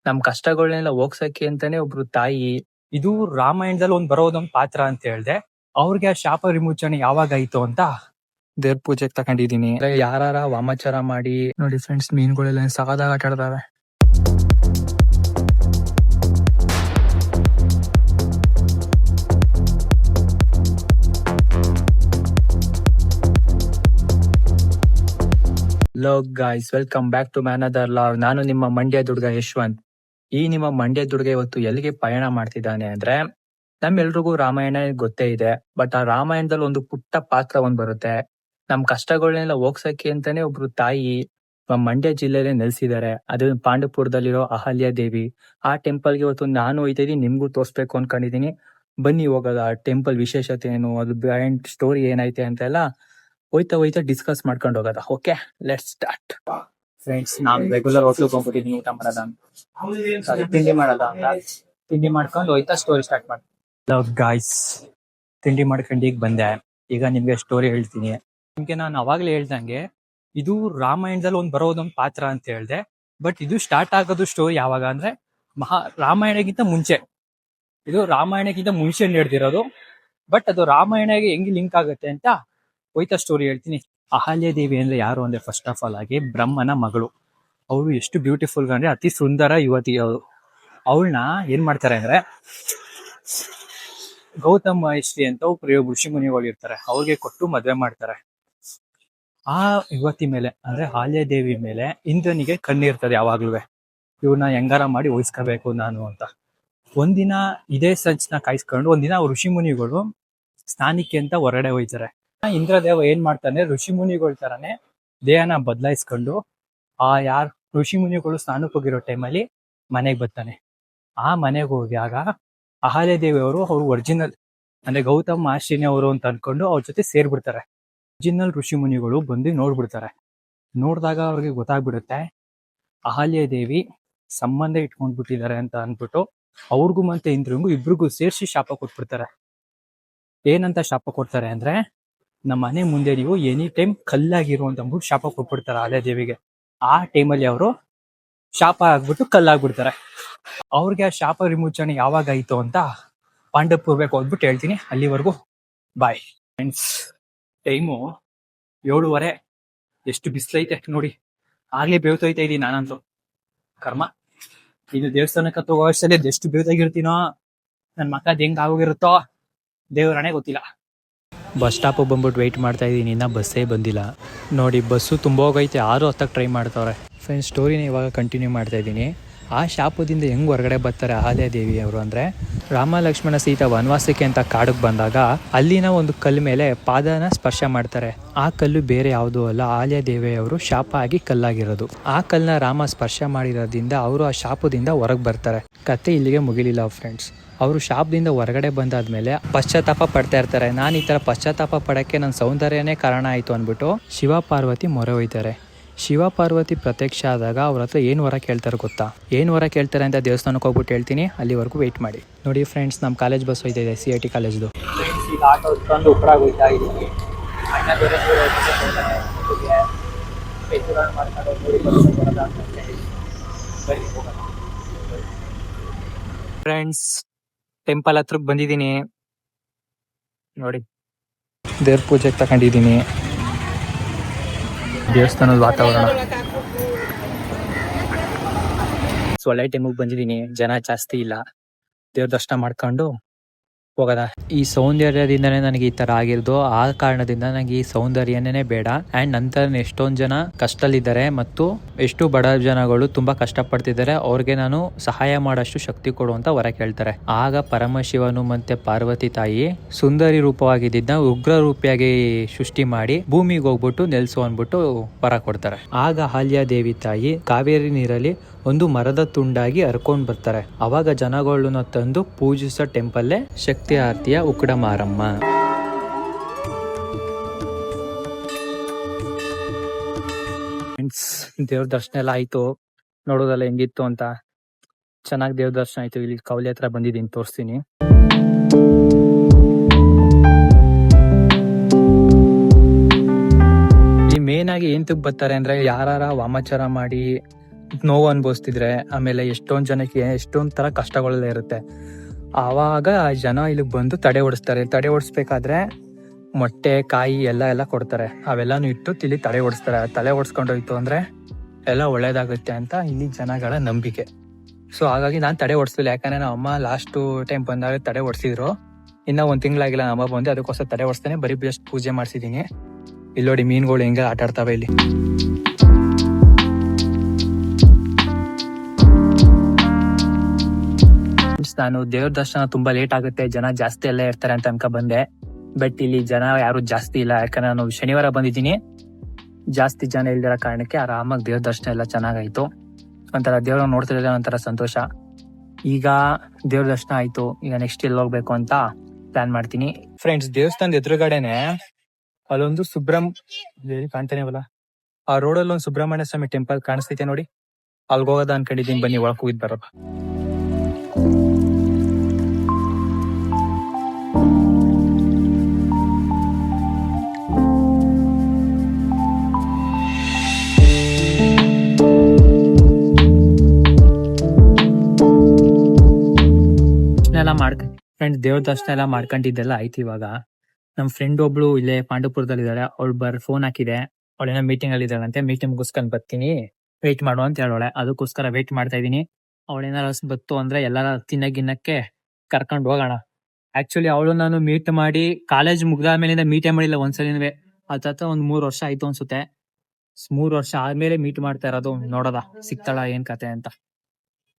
ನಮ್ ಕಷ್ಟಗಳನ್ನೆಲ್ಲ ಹೋಗ್ಸಕ್ಕೆ ಅಂತಾನೆ ಒಬ್ರು ತಾಯಿ. ಇದು ರಾಮಾಯಣದಲ್ಲಿ ಬರೋದೊಂದ್ ಪಾತ್ರ ಅಂತ ಹೇಳ್ದೆ. ಅವ್ರಿಗೆ ಆ ಶಾಪ ವಿಮೋಚನೆ ಯಾವಾಗ ಆಯ್ತು ಅಂತ ದೇವ್ರ ಪೂಜೆಗೆ ತಕೊಂಡಿದೀನಿ. ಯಾರಾರ ವಾಮಾಚಾರ ಮಾಡಿ ನೋಡಿ ಫ್ರೆಂಡ್ಸ್, ಮೀನುಗಳೆಲ್ಲ ಸಗದಾಗ ಆಟ ಆಡ್ತಾವೆ. Hello guys, welcome back to ಮ್ಯಾನದರ್ ಲಾವ್. ನಾನು ನಿಮ್ಮ ಮಂಡ್ಯ ದುರ್ಗ ಯಶವಂತ್. ಈ ನಿಮ್ಮ ಮಂಡ್ಯ ದುರ್ಗ ಇವತ್ತು ಎಲ್ಲಿಗೆ ಪಯಣ ಮಾಡ್ತಿದ್ದಾನೆ ಅಂದ್ರೆ, ನಮ್ಮೆಲ್ರಿಗೂ ರಾಮಾಯಣ ಗೊತ್ತೇ ಇದೆ. ಬಟ್ ಆ ರಾಮಾಯಣದಲ್ಲಿ ಒಂದು ಪುಟ್ಟ ಪಾತ್ರ ಬರುತ್ತೆ. ನಮ್ ಕಷ್ಟಗಳನ್ನೆಲ್ಲ ಹೋಗ್ಸಕ್ಕೆ ಅಂತಾನೆ ಒಬ್ರು ತಾಯಿ ನಮ್ಮ ಮಂಡ್ಯ ಜಿಲ್ಲೆಯಲ್ಲಿ ನೆಲೆಸಿದ್ದಾರೆ. ಅದು ಪಾಂಡವಪುರದಲ್ಲಿರೋ ಅಹಲ್ಯ ದೇವಿ. ಆ ಟೆಂಪಲ್ಗೆ ಇವತ್ತು ನಾನು ಹೋಯ್ತಾ ಇದೀನಿ, ನಿಮ್ಗೂ ತೋರಿಸ್ಬೇಕು ಅನ್ಕೊಂಡಿದೀನಿ. ಬನ್ನಿ ಹೋಗೋದ. ಆ ಟೆಂಪಲ್ ವಿಶೇಷತೆ ಏನು, ಅದು ಬಿಹೈಂಡ್ ಸ್ಟೋರಿ ಏನೈತೆ ಅಂತೆಲ್ಲ ಹೋಯ್ತಾ ಡಿಸ್ಕಸ್ ಮಾಡ್ಕೊಂಡು ಹೋಗೋದ. Okay, let's start. ಫ್ರೆಂಡ್ಸ್, ನಾನು ರೆಗ್ಯುಲರ್ ಹೋಟ್ಲಿಗೆ ಹೋಗ್ಬಿಟ್ಟಿದ್ದೀನಿ ಊಟ ಮಾಡೋದ, ತಿಂಡಿ ಮಾಡೋದ ಅಂತ. ತಿಂಡಿ ಮಾಡ್ಕೊಂಡು ಹೋಯ್ತಾ ಸ್ಟೋರಿ ಸ್ಟಾರ್ಟ್ ಮಾಡಿ. ಗಾಯ್ಸ್, ತಿಂಡಿ ಮಾಡ್ಕೊಂಡು ಈಗ ಬಂದೆ. ಈಗ ನಿಮ್ಗೆ ಸ್ಟೋರಿ ಹೇಳ್ತೀನಿ. ನಿಮ್ಗೆ ನಾನು ಅವಾಗ್ಲೇ ಹೇಳ್ದಂಗೆ ಇದು ರಾಮಾಯಣದಲ್ಲಿ ಬರೋದೊಂದು ಪಾತ್ರ ಅಂತ ಹೇಳ್ದೆ. ಬಟ್ ಇದು ಸ್ಟಾರ್ಟ್ ಆಗೋದು ಸ್ಟೋರಿ ಯಾವಾಗ ಅಂದ್ರೆ ರಾಮಾಯಣಕ್ಕಿಂತ ಮುಂಚೆ. ಇದು ರಾಮಾಯಣಕ್ಕಿಂತ ಮುಂಚೆ ನಡೆದಿರೋದು. ಬಟ್ ಅದು ರಾಮಾಯಣಗೆ ಹೆಂಗ್ ಲಿಂಕ್ ಆಗುತ್ತೆ ಅಂತ ಹೋಯ್ತಾ ಸ್ಟೋರಿ ಹೇಳ್ತೀನಿ. ಅಹಲ್ಯ ದೇವಿ ಅಂದ್ರೆ ಯಾರು ಅಂದ್ರೆ, ಫಸ್ಟ್ ಆಫ್ ಆಲ್ ಆಗಿ ಬ್ರಹ್ಮನ ಮಗಳು. ಅವಳು ಎಷ್ಟು ಬ್ಯೂಟಿಫುಲ್ ಅಂದ್ರೆ ಅತಿ ಸುಂದರ ಯುವತಿ ಅವಳು. ಅವಳನ್ನ ಏನ್ ಮಾಡ್ತಾರೆ ಅಂದ್ರೆ, ಗೌತಮ ಮಹರ್ಷಿ ಅಂತ ಒಬ್ರು ಋಷಿ ಮುನಿಗಳು ಇರ್ತಾರೆ, ಅವ್ರಿಗೆ ಕೊಟ್ಟು ಮದ್ವೆ ಮಾಡ್ತಾರೆ. ಆ ಯುವತಿ ಮೇಲೆ ಅಂದ್ರೆ ಅಹಲ್ಯ ದೇವಿ ಮೇಲೆ ಇಂದ್ರನಿಗೆ ಕಣ್ಣಿರ್ತದೆ ಯಾವಾಗ್ಲೂ, ಇವ್ರನ್ನ ಹೆಂಗಾರ ಮಾಡಿ ಉಳಿಸ್ಕೋಬೇಕು ನಾನು ಅಂತ. ಒಂದಿನ ಇದೇ ಸಂಚನ ಕಾಯಿಸ್ಕೊಂಡು ಒಂದಿನ ಋಷಿ ಮುನಿಗಳು ಸ್ನಾನಕ್ಕೆ ಅಂತ ಹೊರಗಡೆ ಹೋಯ್ತಾರೆ. ಇಂದ್ರದೇವ ಏನ್ ಮಾಡ್ತಾನೆ, ಋಷಿ ಮುನಿಗಳ ತರಾನೇ ದೇಹನ ಬದಲಾಯಿಸ್ಕೊಂಡು ಯಾರ್ ಋಷಿ ಮುನಿಗಳು ಸ್ನಾನಕ್ಕೆ ಹೋಗಿರೋ ಟೈಮಲ್ಲಿ ಮನೆಗೆ ಬರ್ತಾನೆ. ಆ ಮನೆಗೆ ಹೋಗಿಯಾಗ ಅಹಲ್ಯ ದೇವಿ ಅವರು ಒರಿಜಿನಲ್ ಅಂದ್ರೆ ಗೌತಮ ಮಹರ್ಷಿನಿ ಅವರು ಅಂತ ಅನ್ಕೊಂಡು ಅವ್ರ ಜೊತೆ ಸೇರ್ಬಿಡ್ತಾರೆ. ಒರಿಜಿನಲ್ ಋಷಿ ಮುನಿಗಳು ಬಂದು ನೋಡ್ಬಿಡ್ತಾರೆ. ನೋಡಿದಾಗ ಅವ್ರಿಗೆ ಗೊತ್ತಾಗ್ಬಿಡುತ್ತೆ ಅಹಲ್ಯ ದೇವಿ ಸಂಬಂಧ ಇಟ್ಕೊಂಡ್ಬಿಟ್ಟಿದ್ದಾರೆ ಅಂತ ಅನ್ಬಿಟ್ಟು ಅವ್ರಿಗೂ ಮತ್ತೆ ಇಂದ್ರಿಗೂ ಇಬ್ರಿಗೂ ಸೇರಿಸಿ ಶಾಪ ಕೊಟ್ಬಿಡ್ತಾರೆ. ಏನಂತ ಶಾಪ ಕೊಡ್ತಾರೆ ಅಂದ್ರೆ, ನಮ್ಮ ಮನೆ ಮುಂದೆ ನೀವು ಎನಿ ಟೈಮ್ ಕಲ್ಲಾಗಿರು ಅಂತ ಅಂದ್ಬಿಟ್ಟು ಶಾಪ ಕೊಟ್ಬಿಡ್ತಾರೆ ಅಹಲ್ಯ ದೇವಿಗೆ. ಆ ಟೈಮಲ್ಲಿ ಅವರು ಶಾಪ ಆಗ್ಬಿಟ್ಟು ಕಲ್ಲಾಗ್ಬಿಡ್ತಾರೆ. ಅವ್ರಿಗೆ ಆ ಶಾಪ ವಿಮೋಚನೆ ಯಾವಾಗ ಆಯ್ತು ಅಂತ ಪಾಂಡವಪುರಕ್ಕೆ ಹೋಗ್ಬಿಟ್ಟು ಹೇಳ್ತೀನಿ. ಅಲ್ಲಿವರೆಗೂ ಬಾಯ್ ಫ್ರೆಂಡ್ಸ್. ಟೈಮು 7:30. ಎಷ್ಟು ಬಿಸಿಲೈತೆ ನೋಡಿ, ಆಗ್ಲೇ ಬೇವ್ತೋಯ್ತಾ ಇದೀನಿ ನಾನಂತೂ. ಕರ್ಮ, ಇದು ದೇವಸ್ಥಾನಕ್ಕೆ ತಗೋ ಅಷ್ಟೇ ಎಷ್ಟು ಬೇವ್ತಾಗಿರ್ತೀನೋ, ನನ್ ಮಕ್ಕ ಹೆಂಗ್ ಆಗೋಗಿರುತ್ತೋ ದೇವರಣೆ ಗೊತ್ತಿಲ್ಲ. ಬಸ್ ಸ್ಟಾಪ್ ಬಂದ್ಬಿಟ್ಟು ವೆಯ್ಟ್ ಮಾಡ್ತಾ ಇದ್ದೀನಿ, ಇನ್ನ ಬಸ್ಸೇ ಬಂದಿಲ್ಲ ನೋಡಿ. ಬಸ್ಸು ತುಂಬ ಹೋಗೈತೆ, 6:10 ಟ್ರೈ ಮಾಡ್ತಾವ್ರೆ. ಫ್ರೆಂಡ್ಸ್, ಸ್ಟೋರಿನ ಇವಾಗ ಕಂಟಿನ್ಯೂ ಮಾಡ್ತಾ ಇದ್ದೀನಿ. ಆ ಶಾಪದಿಂದ ಹೆಂಗ್ ಹೊರಗಡೆ ಬರ್ತಾರೆ ಅಹಲ್ಯ ದೇವಿ ಅವರು ಅಂದ್ರೆ, ರಾಮ ಲಕ್ಷ್ಮಣ ಸೀತಾ ವನವಾಸಕ್ಕೆ ಅಂತ ಕಾಡಿಗೆ ಬಂದಾಗ ಅಲ್ಲಿನ ಒಂದು ಕಲ್ಲು ಮೇಲೆ ಪಾದನ ಸ್ಪರ್ಶ ಮಾಡ್ತಾರೆ. ಆ ಕಲ್ಲು ಬೇರೆ ಯಾವುದೂ ಅಲ್ಲ, ಅಹಲ್ಯ ದೇವಿಯವರು ಶಾಪ ಆಗಿ ಕಲ್ಲಾಗಿರೋದು. ಆ ಕಲ್ಲನ್ನ ರಾಮ ಸ್ಪರ್ಶ ಮಾಡಿರೋದ್ರಿಂದ ಅವರು ಆ ಶಾಪದಿಂದ ಹೊರಗೆ ಬರ್ತಾರೆ. ಕತೆ ಇಲ್ಲಿಗೆ ಮುಗಿಲಿಲ್ಲ ಫ್ರೆಂಡ್ಸ್. ಅವರು ಶಾಪದಿಂದ ಹೊರಗಡೆ ಬಂದಾದ್ಮೇಲೆ ಪಶ್ಚಾತ್ತಾಪ ಪಡ್ತಾ ಇರ್ತಾರೆ. ನಾನು ಈ ತರ ಪಶ್ಚಾತ್ತಾಪ ಪಡಕ್ಕೆ ನನ್ನ ಸೌಂದರ್ಯನೇ ಕಾರಣ ಆಯ್ತು ಅಂದ್ಬಿಟ್ಟು ಶಿವ ಪಾರ್ವತಿ ಮೊರೆ ಹೋಯ್ತಾರೆ. ಶಿವ ಪಾರ್ವತಿ ಪ್ರತ್ಯಕ್ಷ ಆದಾಗ ಅವ್ರ ಹತ್ರ ಏನು ವರ ಕೇಳ್ತಾರೆ ಗೊತ್ತಾ? ಏನು ವರ ಕೇಳ್ತಾರೆ ಅಂತ ದೇವಸ್ಥಾನಕ್ಕೆ ಹೋಗ್ಬಿಟ್ಟು ಹೇಳ್ತೀನಿ, ಅಲ್ಲಿವರೆಗೂ ವೆಯ್ಟ್ ಮಾಡಿ. ನೋಡಿ ಫ್ರೆಂಡ್ಸ್, ನಮ್ಮ ಕಾಲೇಜ್ ಬಸ್ ಹೋಯ್ತಿದೆ, CIT ಕಾಲೇಜ್ದು. ಈಗ ಆಟೋ ಹೊತ್ಕೊಂಡು ಉಪ್ಪರಾಗಿ ಹೋಯ್ತಾ ಇದ್ದೀನಿ. ಫ್ರೆಂಡ್ಸ್, ಟೆಂಪಲ್ ಹತ್ರಕ್ಕೆ ಬಂದಿದ್ದೀನಿ ನೋಡಿ. ದೇವ್ರ ಪೂಜೆಗೆ ತಗೊಂಡಿದ್ದೀನಿ. ದೇವಸ್ಥಾನದ ವಾತಾವರಣ ಒಳ್ಳೆ ಟೈಮಿಗೆ ಬಂದಿದ್ದೀನಿ, ಜನ ಜಾಸ್ತಿ ಇಲ್ಲ. ದೇವ್ರ ದರ್ಶನ ಮಾಡ್ಕೊಂಡು ಹೋಗೋದ. ಈ ಸೌಂದರ್ಯದಿಂದನೇ ನನಗೆ ಈ ತರ ಆಗಿರೋದು. ಆ ಕಾರಣದಿಂದ ನನಗೆ ಈ ಸೌಂದರ್ಯನೇ ಬೇಡ. ಅಂಡ್ ನಂತರ ಎಷ್ಟೊಂದು ಜನ ಕಷ್ಟದಲ್ಲಿದ್ದಾರೆ ಮತ್ತು ಎಷ್ಟು ಬಡ ಜನಗಳು ತುಂಬಾ ಕಷ್ಟಪಡ್ತಿದ್ದಾರೆ, ಅವ್ರಿಗೆ ನಾನು ಸಹಾಯ ಮಾಡೋಷ್ಟು ಶಕ್ತಿ ಕೊಡುವಂತ ವರ ಕೇಳ್ತಾರೆ. ಆಗ ಪರಮಶಿವನು ಮತ್ತೆ ಪಾರ್ವತಿ ತಾಯಿ ಸುಂದರಿ ರೂಪವಾಗಿದ್ದ ಉಗ್ರ ರೂಪಿಯಾಗಿ ಸೃಷ್ಟಿ ಮಾಡಿ ಭೂಮಿಗೆ ಹೋಗ್ಬಿಟ್ಟು ನೆಲೆಸು ಅಂದ್ಬಿಟ್ಟು ವರ ಕೊಡ್ತಾರೆ. ಆಗ ಅಹಲ್ಯ ದೇವಿ ತಾಯಿ ಕಾವೇರಿ ನೀರಲ್ಲಿ ಒಂದು ಮರದ ತುಂಡಾಗಿ ಹರ್ಕೊಂಡ್ ಬರ್ತಾರೆ. ಅವಾಗ ಜನಗಳನ್ನ ತಂದು ಪೂಜಿಸೋ ಟೆಂಪಲ್ಲೇ ಶಕ್ತಿ ಆರತಿಯ ಉಕ್ಕಡ ಮಾರಮ್ಮ. ದೇವ್ರ ದರ್ಶನ ಎಲ್ಲ ಆಯ್ತು, ನೋಡೋದಲ್ಲ ಹೆಂಗಿತ್ತು ಅಂತ. ಚೆನ್ನಾಗಿ ದೇವ್ರ ದರ್ಶನ ಆಯ್ತು. ಇಲ್ಲಿ ಕೌಲಿ ಹತ್ರ ಬಂದಿದ್ದೀನಿ, ತೋರಿಸ್ತೀನಿ. ಈ ಮೇನ್ ಆಗಿ ಏಂತಕ್ ಬರ್ತಾರೆ ಅಂದ್ರೆ, ಯಾರ ವಾಮಾಚಾರ ಮಾಡಿ ನೋವು ಅನುಭವಿಸ್ತಿದ್ರೆ, ಆಮೇಲೆ ಎಷ್ಟೊಂದು ಜನಕ್ಕೆ ಎಷ್ಟೊಂದು ಥರ ಕಷ್ಟಗಳೆಲ್ಲ ಇರುತ್ತೆ. ಆವಾಗ ಜನ ಇಲ್ಲಿಗೆ ಬಂದು ತಡೆ ಓಡಿಸ್ತಾರೆ. ತಡೆ ಓಡಿಸ್ಬೇಕಾದ್ರೆ ಮೊಟ್ಟೆ, ಕಾಯಿ ಎಲ್ಲ ಕೊಡ್ತಾರೆ. ಅವೆಲ್ಲನೂ ಇಟ್ಟು ಇಲ್ಲಿ ತಡೆ ಓಡಿಸ್ತಾರೆ. ತಲೆ ಓಡಿಸ್ಕೊಂಡೋಯ್ತು ಅಂದರೆ ಎಲ್ಲ ಒಳ್ಳೇದಾಗುತ್ತೆ ಅಂತ ಇಲ್ಲಿ ಜನಗಳ ನಂಬಿಕೆ. ಸೊ ಹಾಗಾಗಿ ನಾನು ತಡೆ ಓಡಿಸ್ಲಿಲ್ಲ, ಯಾಕಂದರೆ ನಮ್ಮ ಅಮ್ಮ ಲಾಸ್ಟು ಟೈಮ್ ಬಂದಾಗ ತಡೆ ಓಡಿಸಿದ್ರು. ಇನ್ನೂ 1 ತಿಂಗಳಾಗಿಲ್ಲ ನಮ್ಮ ಅಮ್ಮ ಬಂದು, ಅದಕ್ಕೋಸ್ಕರ ತಡೆ ಓಡಿಸ್ತಾನೆ. ಬರೀ ಜಸ್ಟ್ ಪೂಜೆ ಮಾಡಿಸಿದ್ದೀನಿ. ಇಲ್ಲಿ ನೋಡಿ ಮೀನುಗಳು ಹೆಂಗೆ ಆಟ ಆಡ್ತಾವೆ ಇಲ್ಲಿ. ನಾನು ದೇವ್ರ ದರ್ಶನ ತುಂಬಾ ಲೇಟ್ ಆಗುತ್ತೆ, ಜನ ಜಾಸ್ತಿ ಎಲ್ಲ ಇರ್ತಾರೆ ಅಂತ ಅನ್ಕ ಬಂದೆ. ಬಟ್ ಇಲ್ಲಿ ಜನ ಯಾರು ಜಾಸ್ತಿ ಇಲ್ಲ, ಯಾಕಂದ್ರೆ ನಾನು ಶನಿವಾರ ಬಂದಿದ್ದೀನಿ. ಜಾಸ್ತಿ ಜನ ಇಲ್ದಿರೋ ಕಾರಣಕ್ಕೆ ಆರಾಮಾಗಿ ದೇವ್ರ ದರ್ಶನ ಎಲ್ಲ ಚೆನ್ನಾಗಾಯ್ತು. ಒಂಥರ ದೇವ್ರ ನೋಡ್ತಿದ್ರೆ ಒಂಥರ ಸಂತೋಷ. ಈಗ ದೇವ್ರ ದರ್ಶನ ಆಯ್ತು, ಈಗ ನೆಕ್ಸ್ಟ್ ಎಲ್ಲಿ ಹೋಗ್ಬೇಕು ಅಂತ ಪ್ಲಾನ್ ಮಾಡ್ತೀನಿ. ಫ್ರೆಂಡ್ಸ್, ದೇವಸ್ಥಾನದ ಎದುರುಗಡೆನೆ ಅಲ್ಲೊಂದು ಕಾಣ್ತಾನೆವಲ್ಲ, ಆ ರೋಡಲ್ಲಿ ಒಂದು ಸುಬ್ರಹ್ಮಣ್ಯ ಸ್ವಾಮಿ ಟೆಂಪಲ್ ಕಾಣಿಸ್ತೈತೆ ನೋಡಿ. ಅಲ್ಗೆ ಹೋಗೋದ ಅನ್ಕೊಂಡಿದ್ದೀನಿ, ಬನ್ನಿ ಒಳಗೆ ಹೋಗಿದ್ ಬರೋದು. ಫ್ರೆಂಡ್ಸ್, ದೇವ್ರ ದರ್ಶನ ಎಲ್ಲ ಮಾಡ್ಕೊಂಡಿದ್ದೆಲ್ಲ ಆಯ್ತು. ಇವಾಗ ನಮ್ ಫ್ರೆಂಡ್ ಒಬ್ಳು ಇಲ್ಲೇ ಪಾಂಡವಪುರದಲ್ಲಿ ಇದ್ದಾಳೆ. ಅವಳು ಫೋನ್ ಹಾಕಿದೆ, ಅವಳೇನೋ ಮೀಟಿಂಗ್ ಅಲ್ಲಿ ಇದ್ದಾಳಂತೆ. ಮೀಟಿಂಗ್ ಮುಗಿಸ್ಕೊಂಡ್ ಬರ್ತೀನಿ, ವೇಟ್ ಮಾಡು ಅಂತ ಹೇಳೋಳೆ. ಅದಕ್ಕೋಸ್ಕರ ವೇಟ್ ಮಾಡ್ತಾ ಇದೀನಿ. ಅವಳೇನಾರ ಬತ್ತು ಅಂದ್ರೆ ಎಲ್ಲಾರ ತಿನ್ನಕ್ಕೆ ಕರ್ಕೊಂಡು ಹೋಗೋಣ. ಆಕ್ಚುಲಿ ಅವಳು ನಾನು ಮೀಟ್ ಮಾಡಿ ಕಾಲೇಜ್ ಮುಗ್ದಾದ್ಮೇಲಿಂದ ಮೀಟೇ ಮಾಡಿಲ್ಲ ಒಂದ್ಸಲಿನವೇ. ಅತ್ತ 3 ವರ್ಷ ಆಯ್ತು ಅನ್ಸುತ್ತೆ. 3 ವರ್ಷ ಆದ್ಮೇಲೆ ಮೀಟ್ ಮಾಡ್ತಾ ಇರೋದು. ನೋಡೋದ ಸಿಗ್ತಾಳ ಏನ್ ಕತೆ ಅಂತ.